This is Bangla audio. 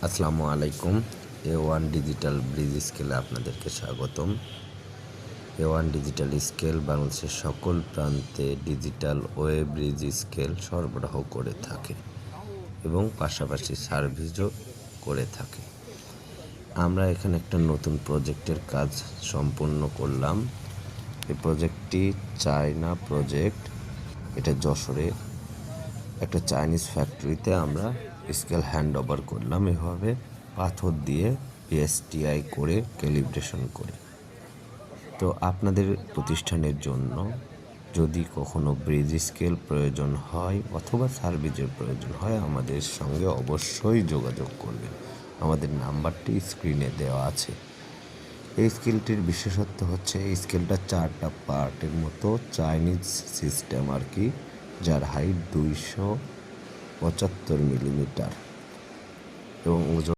আসসালামু আলাইকুম। A1 ডিজিটাল ব্রিজ স্কেলে আপনাদেরকে স্বাগতম। A1 ডিজিটাল স্কেল বাংলাদেশের সকল প্রান্তে ডিজিটাল ওয়েব ব্রিজ স্কেল সরবরাহ করে থাকে এবং পাশাপাশি সার্ভিসও করে থাকে। আমরা এখানে একটা নতুন প্রজেক্টের কাজ সম্পূর্ণ করলাম। এই প্রজেক্টটি চায়না প্রজেক্ট। এটা যশোরে একটা চাইনিজ ফ্যাক্টরিতে আমরা স্কেল হ্যান্ড ওভার করলাম। এভাবে পাথর দিয়ে PSTI করে ক্যালিব্রেশন করে। তো আপনাদের প্রতিষ্ঠানের জন্য যদি কখনো ব্রিজ স্কেল প্রয়োজন হয় অথবা সার্ভিসের প্রয়োজন হয় আমাদের সঙ্গে অবশ্যই যোগাযোগ করবেন। আমাদের নাম্বারটি স্ক্রিনে দেওয়া আছে। এই স্কেলটির বিশেষত্ব হচ্ছে এই স্কেলটা 4টা পার্টের মতো চাইনিজ সিস্টেম আর কি, যার হাইট 275 মিলিমিটার এবং ওজন